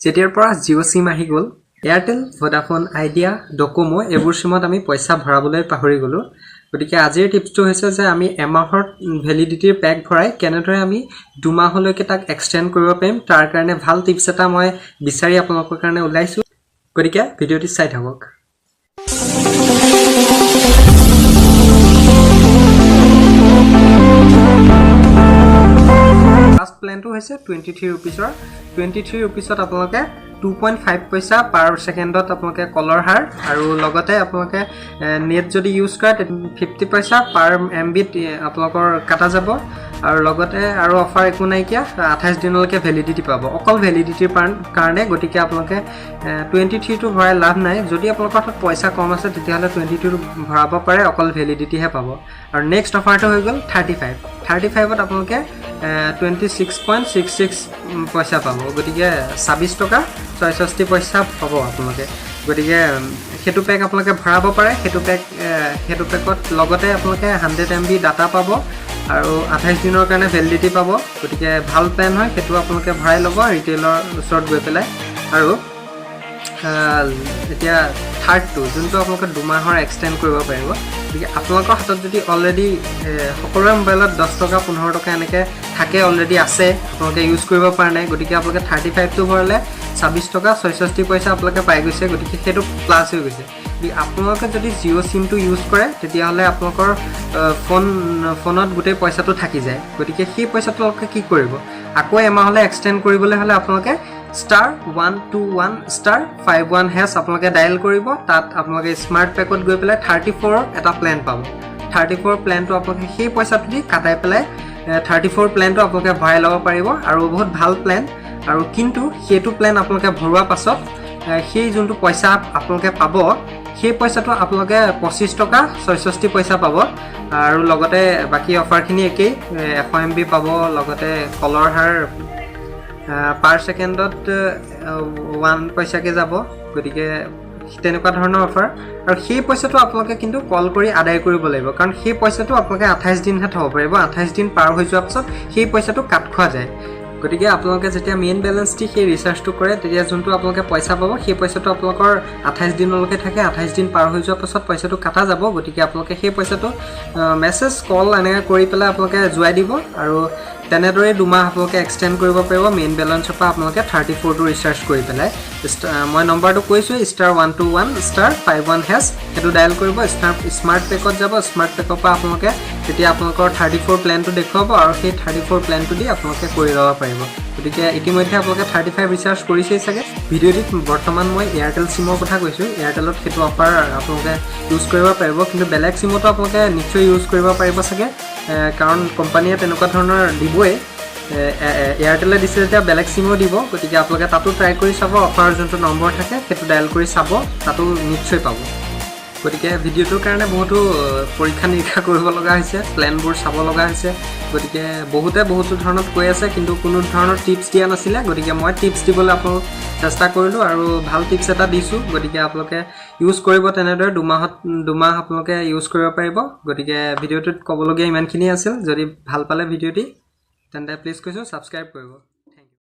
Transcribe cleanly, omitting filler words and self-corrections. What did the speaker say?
যেতিয়াৰ পৰা জিঅ' সিম আহি গ'ল এয়াৰটেল ভোডাফোন আইডিয়া ডকোমো এইবোৰ সিমত আমি পইচা ভৰাবলৈ পাহৰি গ'লো গতিকে আজিৰ টিপছটো হৈছে যে আমি এমাহৰ ভ্যালিডিটিৰ পেক ভৰাই কেনেদৰে আমি 2 মাহলৈকে তাক এক্সটেন্ড কৰিব পাৰিম তাৰ কাৰণে ভাল টিপছ এটা মই বিচাৰি আপোনালোকৰ কাৰণে উলাইছো গতিকে ভিডিঅ'টি চাই থাকক ফাৰ্স্ট প্ল্যানটো হৈছে 23 रुपीसৰ 23 रुपीसত আপোনালোকে 2.5 পইচা পাৰ সেকেন্ডত আপোনালোকে কলৰ হাৰ আৰু লগতে আপোনালোকে নেট যদি ইউজ কৰে 50 পইচা পাৰ এমবিত আপোনালোকৰ কাটা যাব আৰু লগতে আৰু অফাৰ একো নাই কিয়া 28 দিনলৈকে ভ্যালিডিটি পাব অকল ভ্যালিডিটিৰ কাৰণে গতিকে আপোনালোকে 23 টো ভৰাই লাভ নাই যদি আপোনালোকৰ হাতত পইচা কম আছে তেতিয়াহলে 22 টো ভৰাব পাৰে অকল ভ্যালিডিটি হে পাব আৰু নেক্সট অফাৰটো হৈ গ'ল 35 ত আপোনালোকে 26.66 পইচা পাব গতিকে 26 টকা 66 পইচা পাব আপোনালোকে গতিকে হেতু পেক আপোনালোকে ভৰাব পাৰে হেতু পেকত লগতে আপোনালোকে 100 MB ডাটা পাব আৰু 28 দিনৰ কাৰণে ভ্যালিডিটি পাব গতিকে ভাল প্ল্যান হয় হেতু আপোনালোকে ভৰাই ল'ব ৰিটেইলৰ ওচৰত গৈ পেলাই আৰু এতিয়া থাৰ্ড টু যোনটো আপোনালোকে 2 মাহৰ এক্সটেন্ড কৰিব পাৰিব গতিকে আপোনালোকৰ হাতত যদি অলৰেডি সকলোৰে মোবাইলত 10 টকা 15 টকা এনেকৈ থাকে অলৰেডি আছে আপোনালোকে ইউজ কৰিব পৰা নাই গতিকে আপোনালোকে 35 টো ভৰালে 26 টকা 66 পইচা আপোনালোকে পাই গৈছে গতিকে হেতু প্লাস হৈ গৈছে আপোনালোকে যদি জিঅ' সিমটো ইউজ কৰে তেতিয়াহলে আপোনালোকৰ ফোনত গোটেই পইচাটো থাকি যায় গতিকে সেই পইচাটো আপোনালোকে কি কৰিব আকৌ এমাহলে এক্সটেন্ড কৰিবলৈ হলে আপোনালোকে *121*51# আপোনালোকে ডায়াল কৰিব তাত আপোনালোকে স্মাৰ্ট পেকত গৈ পেলাই 34 এটা প্ল্যান পাব 34 প্ল্যানটো আপোনালোকে সেই পইচাটো দি কাটাই পেলাই 34 প্ল্যানটো আপোনালোকে ভৰাই ল'ব পাৰিব আৰু বহুত ভাল প্ল্যান আৰু কিন্তু হেতু প্ল্যান আপোনালোকে ভৰোৱা পাছত সেই যোনটো পইচা আপোনালোকে পাব সেই পইচাটো আপোনালোকে 25 টকা 66 পইচা পাব আৰু লগতে বাকি অফাৰখিনি একেই 100 MB পাব লগতে কলৰ হাৰ পাৰ সেকেন্ডত 1 পইচাকে যাব গতিকে তেনেকুৱা ধৰণৰ অফাৰ আৰু সেই পইচাটো আপোনালোকে কিন্তু কল কৰি আদায় কৰিব লাগিব কাৰণ সেই পইচাটো আপোনালোকে 28 দিনহে থব পাৰিব 28 দিন পাৰ হৈ যোৱাৰ পাছত সেই পইচাটো কাট খোৱা যায় গতিকে আপোনালোকে যেতিয়া মেইন ব্যালেন্স দি সেই ৰিচাৰ্জটো কৰে তেতিয়া যোনটো আপোনালোকে পইচা পাব সেই পইচাটো আপোনালোকৰ 28 দিনলৈকে থাকে 28 দিন পাৰ হৈ যোৱাৰ পাছত পইচাটো কাটা যাব গতিকে আপোনালোকে সেই পইচাটো মেছেজ কল এনে কৰি পেলাই আপোনালোকে জুৱাই দিব আৰু তেনেদৰে 2 মাহ আপোনালোকে এক্সটেন্ড কৰিব পাৰিব মেইন ব্যালেন্সৰ পৰা আপোনালোকে 34 টো ৰিচাৰ্জ কৰি পেলাই মই নম্বৰটো কৈছো *121*51# হেতু ডায়াল কৰিব স্মাৰ্ট পেকত যাব স্মাৰ্ট পেকৰ পৰা আপোনালোকে তেতিয়া আপোনালোকৰ 34 প্ল্যানটো দেখুৱাব আৰু সেই 34 প্ল্যানটো দি আপোনালোকে কৰি ল'ব পাৰিব গতিকে ইতিমধ্যে আপোনালোকে 35 ৰিচাৰ্জ কৰিছেই চাগে ভিডিঅ'টিত বৰ্তমান মই এয়াৰটেল সিমৰ কথা কৈছো এয়াৰটেলত হেতু অফাৰ আপোনালোকে ইউজ কৰিব পাৰিব কিন্তু বেলেগ সিমতো আপোনালোকে নিশ্চয় ইউজ কৰিব পাৰিব চাগে কাৰণ কোম্পানীয়ে তেনেকুৱা ধৰণৰ দিবই এয়াৰটেলে দিছে যেতিয়া বেলেগ সিমো দিব গতিকে আপোনালোকে তাতো ট্ৰাই কৰি চাব অফাৰ যোনটো নম্বৰ থাকে হেতু ডায়াল কৰি চাব তাতো নিশ্চয় পাব গতিকে ভিডিঅ'টোৰ কাৰণে বহুতো পৰীক্ষা নিৰীক্ষা কৰিব লগা হৈছে প্ল্যানবোৰ চাব লগা হৈছে গতিকে বহুতো ধৰণত কৈ আছে কিন্তু কোনো ধৰণৰ টিপছ দিয়া নাছিলে গতিকে মই টিপছ দিবলৈ আপোনালোক চেষ্টা কৰিলো আৰু ভাল টিপছ এটা দিছো গতিকে আপোনালোকে ইউজ কৰিব তেনেদৰে 2 মাহ আপোনালোকে ইউজ কৰিব পাৰিব গতিকে ভিডিঅ'টোত ক'বলগীয়া ইমানখিনি আছিল যদি ভাল পালে ভিডিঅ'টি তেন্তে প্লিজ কৈছো সাবস্ক্ৰাইব কৰিব